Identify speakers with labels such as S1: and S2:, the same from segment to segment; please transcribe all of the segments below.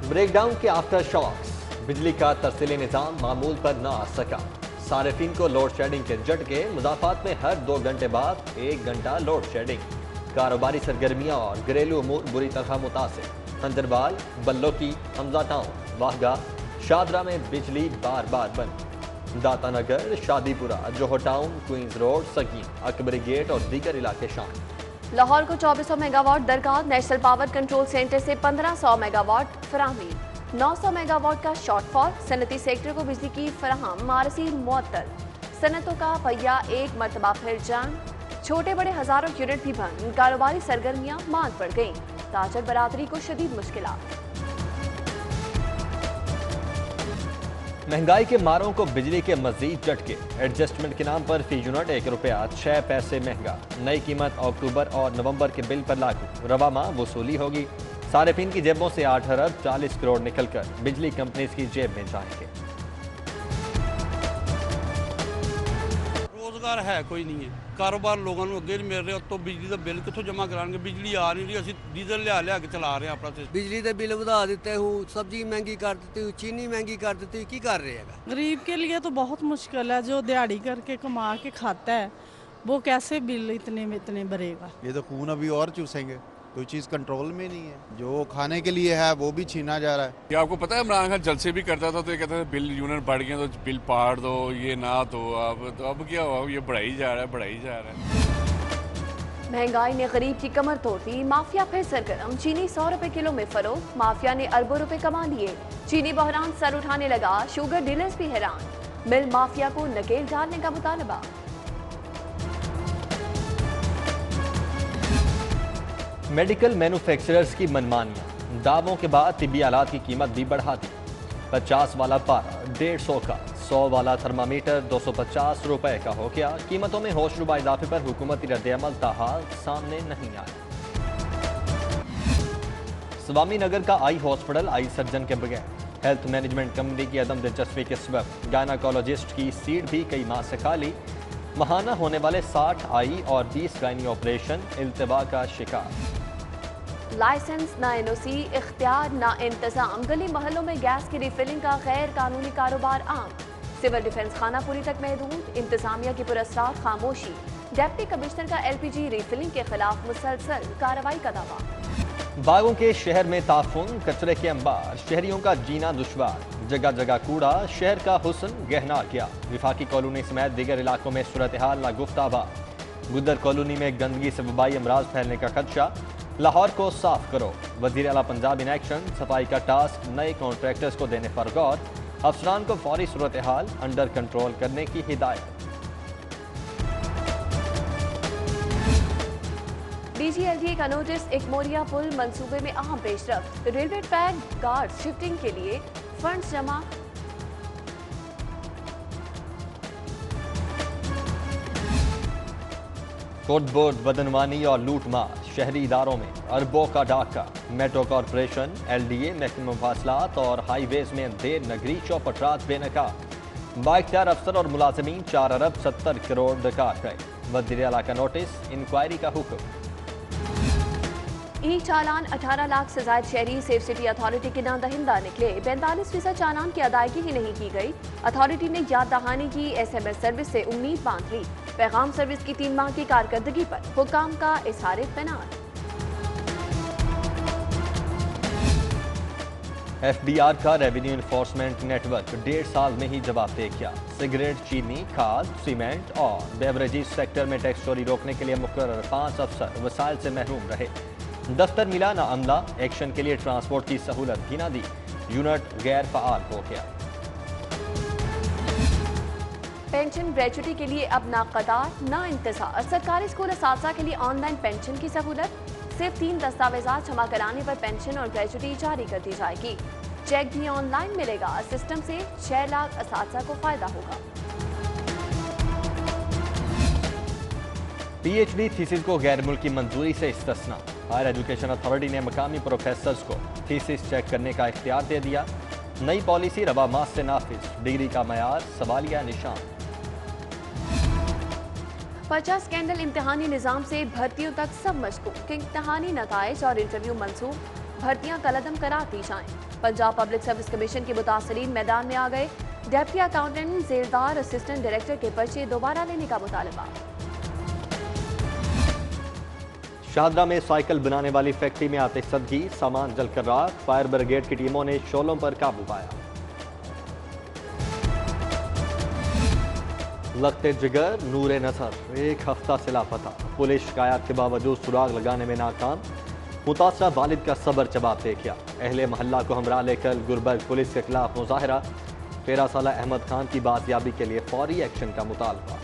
S1: Breakdown के after shocks, बिजली का तरसीली निज़ाम मामूल पर न आ सका। सार्फिन को लोड शेडिंग के झटके, मुज़ाफ़ात में हर 2 घंटे बाद 1 घंटा लोड शेडिंग। कारोबारी सरगर्मियाँ और घरेलू अमूर बुरी तरह मुतासिर। हंदरबाल, बल्लोकी, हमजा टाउन, वाहगा, शादरा में बिजली बार बार बंद। Datanagar, Shadipura, Johar town, Queens road, सकीन, अकबरी गेट और दीगर इलाके शामिल।
S2: लाहौर को 2400 मेगावाट दरकार, नेशनल पावर कंट्रोल सेंटर से 1500 मेगावाट फराहमी। 900 मेगावाट का शॉर्टफॉल, सनती सेक्टर को बिजली की फराहम मारसी मुअत्तल। सनतों का पहिया एक मरतबा फिर जाम, छोटे बड़े हजारों यूनिट भी बंद। कारोबारी सरगर्मियां मांद पड़ गईं, ताजर बरादरी को शदीद मुश्किलात।
S1: महंगाई के मारों को बिजली के मजीद झटके, एडजस्टमेंट के नाम पर फी यूनिट 1 रुपया 6 पैसे महंगा। नई कीमत अक्टूबर और नवंबर के बिल पर लागू, रवा माह वसूली होगी। सार्फिन की जेबों से 8 अरब 40 करोड़ निकलकर बिजली कंपनीज की जेब में जाएंगे।
S3: रोजगार है कोई नहीं है, कारोबार लोगों को अगे नहीं मिल रहे, तो बिजली का बिल कितों जमा कराएंगे? बिजली आ नहीं रही, असं डीजल लिया के चला रहे हैं अपना।
S4: बिजली के बिल बढ़ा देते हो, सब्जी महंगी कर देती हो, चीनी महंगी कर देती हो, की कर रहे हैं?
S5: गरीब के लिए तो बहुत मुश्किल है, जो दिहाड़ी करके कमा के खाता है वो कैसे बिल इतने भरेगा?
S6: ये तो खून अभी और चूसेंगे, कोई चीज़ कंट्रोल में नहीं है। जो खाने के लिए है वो भी छीना जा रहा है।
S7: ये आपको पता है इमरान खान जलसे भी करता था तो ये कहता था बिल यूनिट बढ़ गए तो बिल पाड़ दो, ये ना तो अब क्या हुआ? ये बढ़ाई जा रहा है।
S2: महंगाई ने गरीब की कमर तोड़ दी, माफिया फिर सरगर्म। चीनी 100 रुपए किलो में फरोख्त, माफिया ने अरबों रुपए कमा लिए। चीनी बहरान सर उठाने लगा, शुगर डीलर्स भी हैरान। मिल माफिया को नकेल डालने का मुतालबा।
S1: मेडिकल मैन्युफैक्चरर्स की मनमानियां, दावों के बाद तिब्बी आलात की कीमत भी बढ़ा दी। 50 वाला पारा 150 का, 100 वाला थर्मामीटर 250 रुपए का हो गया। कीमतों में होशरुबा इजाफे पर हुकूमती रद्द-ए-अमल ताहाल सामने नहीं आया। स्वामी नगर का आई हॉस्पिटल आई सर्जन के बगैर, हेल्थ मैनेजमेंट कंपनी की अदम दिलचस्पी के सबब गायनाकोलॉजिस्ट की सीट भी कई माह से खाली। महाना होने वाले 60 आई और 20 गायनी ऑपरेशन इल्तिबा का शिकार।
S2: लाइसेंस ना एनओसी, इख्तियार ना इंतजाम, गली मोहल्लों में गैस की रिफिलिंग का गैर कानूनी कारोबार आम। सिविल डिफेंस खानापुरी तक महदूद, इंतजामिया की पुरस्कार खामोशी। डिप्टी कमिश्नर का एलपीजी रिफिलिंग के खिलाफ मुसलसल कार्रवाई का दावा।
S1: बागों के शहर में ताफुन, कचरे के अंबार, शहरियों का जीना दुश्वार। जगह जगह कूड़ा, शहर का हुस्न गहना गया। विफाकी कॉलोनी समेत दीगर इलाकों में सूरत हाल नागुफ्ताबा। गुदर कॉलोनी में गंदगी से वबाई अमराज फैलने का खदशा। लाहौर को साफ करो, वज़ीर आला पंजाब इन एक्शन। सफाई का टास्क नए कॉन्ट्रैक्टर्स को देने पर गौर। अफसरान को फौरी सूरत हाल अंडर कंट्रोल करने की हिदायत।
S2: डीजीएलडीए का नोटिस, एक मोरिया पुल मंसूबे में अहम पेशरफ्त। रेलवे ट्रैक गार्ड शिफ्टिंग के लिए फंड्स जमा।
S1: कोटबोर्ड, बदनवानी और लूटमार, शहरी इदारों में अरबों का डाका। मेट्रो कॉरपोरेशन, एलडीए, महकमा मवासलात और हाईवेज में देर नगरी चौपटरात बेनकाब। बाइख्तियार अफसर और मुलाजमीन 4 अरब 70 करोड़ बेकार गए। वज़ीर आला का नोटिस, इंक्वायरी का हुक्म।
S2: ई चालान 18 लाख से ज्यादा शहरी सेफ सिटी अथॉरिटी के नादहिंदा निकले। 45% चालान की अदायगी ही नहीं की गई। अथॉरिटी ने याद दहानी की SMS सर्विस से उम्मीद बांध ली। पैगाम सर्विस की 3 माह की कारकर्दगी पर हुकाम का इजहार इत्मीनान।
S1: FDR का रेवेन्यू इन्फोर्समेंट नेटवर्क 1.5 साल में ही जवाब दे गया। सिगरेट, चीनी, खाद, सीमेंट और बेवरेजेस सेक्टर में टैक्स चोरी रोकने के लिए मुकर्रर 5 अफसर वसाइल से महरूम रहे। दफ्तर मिला ना अमला, एक्शन के लिए ट्रांसपोर्ट की सहूलत भी ना दी। यूनिट गैर फाल हो गया।
S2: पेंशन ग्रेजुटी के लिए अब ना कतार ना इंतजार। सरकारी स्कूल असातिज़ा के लिए ऑनलाइन पेंशन की सहूलत। सिर्फ 3 दस्तावेजात जमा कराने पर पेंशन और ग्रेजुटी जारी कर दी जाएगी। चेक भी ऑनलाइन मिलेगा। सिस्टम से 6 लाख असातिज़ा को फायदा होगा।
S1: PhD थीसिस को गैर मुल्की मंजूरी से इस्तिस्ना। हायर एजुकेशन अथॉरिटी ने मकामी प्रोफेसर्स को थीसिस चेक करने का इख्तियार दे दिया। नई पॉलिसी रवा माह से नाफिज। डिग्री का मयार सवालिया निशान।
S2: पर्चा स्कैंडल, इम्तिहानी निज़ाम से भर्तियों तक सब मशकूक। इम्तिहानी नताइज और इंटरव्यू मंसूब। भर्तियां कलदम कराती जाएं। पंजाब पब्लिक सर्विस कमीशन के मुतासरीन मैदान में आ गए। डेप्टी अकाउंटेंट, जेलदार, असिस्टेंट डायरेक्टर के पर्चे दोबारा लेने का मुतालबा।
S1: शाहदरा में साइकिल बनाने वाली फैक्ट्री में आतिशबाजी, सामान जलकर राख। फायर ब्रिगेड की टीमों ने शोलों पर काबू पाया। लगते जिगर नूरे नसर एक हफ्ता से लापता। पुलिस शिकायत के बावजूद सुराग लगाने में नाकाम। मुतासरा वालिद का सबर जवाब दे गया। अहले मोहल्ला को हमरा लेकर गुलबर्ग पुलिस के खिलाफ मुजाहरा। 13 साला अहमद खान की बाजियाबी के लिए फौरी एक्शन का मुतालबा।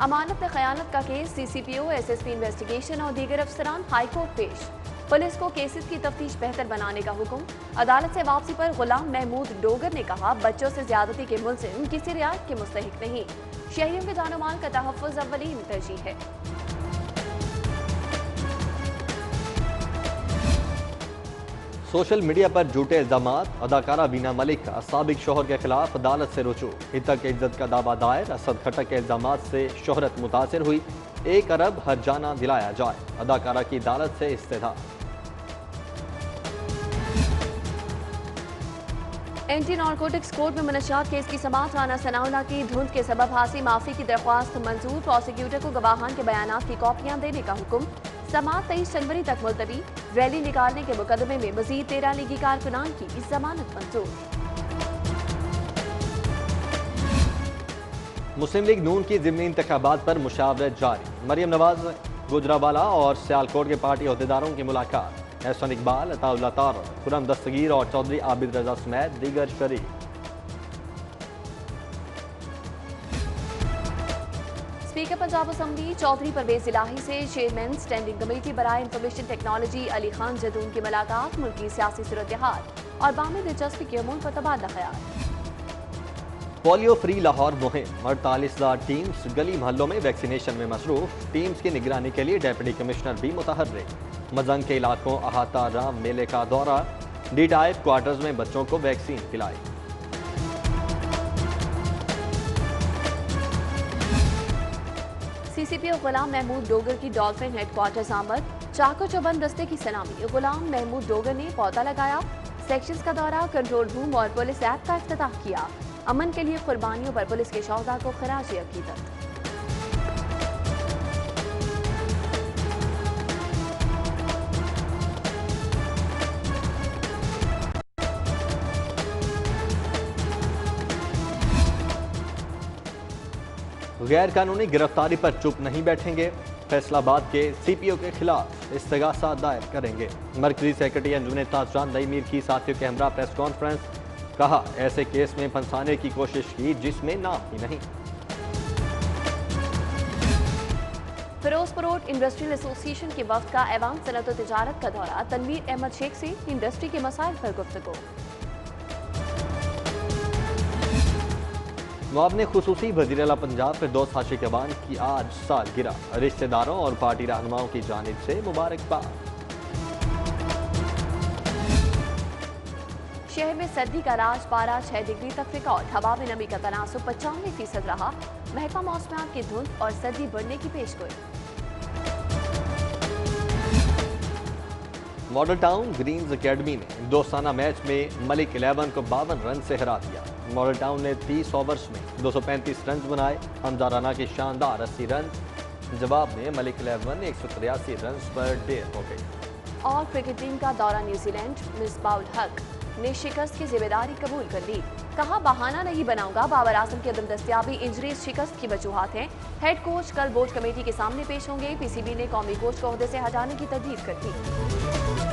S2: अमानत खयानत का केस, CCPO, SSP इन्वेस्टिगेशन और दीगर अफसरान हाईकोर्ट पेश। पुलिस को केसेस की तफ्तीश बेहतर बनाने का हुक्म। अदालत से वापसी पर गुलाम महमूद डोगर ने कहा, बच्चों से ज्यादती के मुलजिम किसी रियायत के मुस्तहिक नहीं। शहरियों के जानो माल का तहफ़्फ़ुज़ अव्वलीन तरजीह है।
S1: सोशल मीडिया पर झूठे इल्जामात, अदाकारा वीना मलिक का साबिक शोहर के खिलाफ अदालत से रुजू। हितक के इज्जत का दावा दायर। असद खटक के इल्जामात से शोहरत मुतासिर हुई। 1 अरब हर्जाना दिलाया जाए। अदाकारा की अदालत से इस्तेदा।
S2: एंटी नारकोटिक्स कोर्ट में मनशियात केस की समाअत। राना सनाउल्लाह की धुंध के सबब हासी माफी की दरख्वास्त मंजूर। प्रोसिक्यूटर को गवाहान के बयानात की कॉपियां देने का हुक्म। समाअत 23 जनवरी तक मुलतवी। रैली निकालने के मुकदमे में मजीद 13 लीगी कारकुनान की जमानत मंजूर।
S1: मुस्लिम लीग नून की ज़िमनी इंतखाबात पर मुशावरत जारी। मरियम नवाज, गुजरावाला और सियालकोट के पार्टी अहदेदारों की मुलाकात। एहसन इकबाल, अताउल्लाह तार, खुरम दस्तगीर और चौधरी आबिद रजा समेत दीगर शरीक।
S2: स्पीकर पंजाब असम्बली चौधरी परवेज इलाही से चेयरमैन स्टैंडिंग कमेटी बराए इंफॉर्मेशन टेक्नोलॉजी अली खान जदून की मुलाकात। मुल्की सियासी सूरत हाल और बामी दिलचस्पी के अमूल पर तबादला ख्याल।
S1: पोलियो फ्री लाहौर मुहिम। 48,000 टीम्स गली मोहल्लों में वैक्सीनेशन में मसरूफ। टीम्स की निगरानी के लिए डेप्यूटी कमिश्नर भी मुतहर्रिक। मजंग के इलाकों अहाता राम मेले का दौरा। डी टाइप क्वार्टर्स में बच्चों को वैक्सीन पिलाई।
S2: CCPO गुलाम महमूद डोगर की डॉल्फिन हेडक्वार्टर्स आमद। चाको चौबंद दस्ते की सलामी। गुलाम महमूद डोगर ने पौधा लगाया। सेक्शंस का दौरा, कंट्रोल रूम और पुलिस ऐप का इफ्तिताह किया। अमन के लिए कुर्बानियों पर पुलिस के शौहदा को खराज अकीदत।
S1: गैर कानूनी गिरफ्तारी पर चुप नहीं बैठेंगे। फैसलाबाद के CPO के खिलाफ इस्तगासा दायर करेंगे। मरकजी सेक्रेटरी अंजुमन ताजरान नई मीर की साथियों के हमरा प्रेस कॉन्फ्रेंस। कहा, ऐसे केस में फंसाने की कोशिश की जिसमें नाम ही नहीं।
S2: फिरोजपुर इंडस्ट्रियल एसोसिएशन के वफ्द का ऐवान सनअत और तिजारत का दौरा। तनवीर अहमद शेख से इंडस्ट्री के मसाइल पर गुफ्तगू।
S1: मुआवने खुसूसी वज़ीर आला पंजाब फिरदौस हाशी कबान की आज सालगिरह। रिश्तेदारों और पार्टी रहनुमाओं की जानिब से मुबारकबाद।
S2: शहर में सर्दी का राज, पारा 6 डिग्री तक रिकॉर्ड। हवा में नमी का तनासुब 95% रहा। महकमा मौसमियात की धुंध और सर्दी बढ़ने की पेशगोई।
S1: मॉडल टाउन ग्रीन्स एकेडमी ने दोस्ताना मैच में मलिक 11 को 52 रन से हरा दिया। मॉडल टाउन ने 30 ओवर्स में 235 रन बनाए। हमजा राना की शानदार 80 रन। जवाब में मलिक 11 183 रन पर ढेर हो गई।
S2: और क्रिकेट टीम का दौरा न्यूजीलैंड। मिसबाउल हक ने शिकस्त की जिम्मेदारी कबूल कर ली। कहा, बहाना नहीं बनाऊंगा। बाबर आजम की अदम दस्तियाबी इंजरी शिकस्त की वजूहात हैं। हेड कोच कल बोर्ड कमेटी के सामने पेश होंगे। PCB ने कौमी कोच को ओहदे से हटाने की तरदीद कर दी।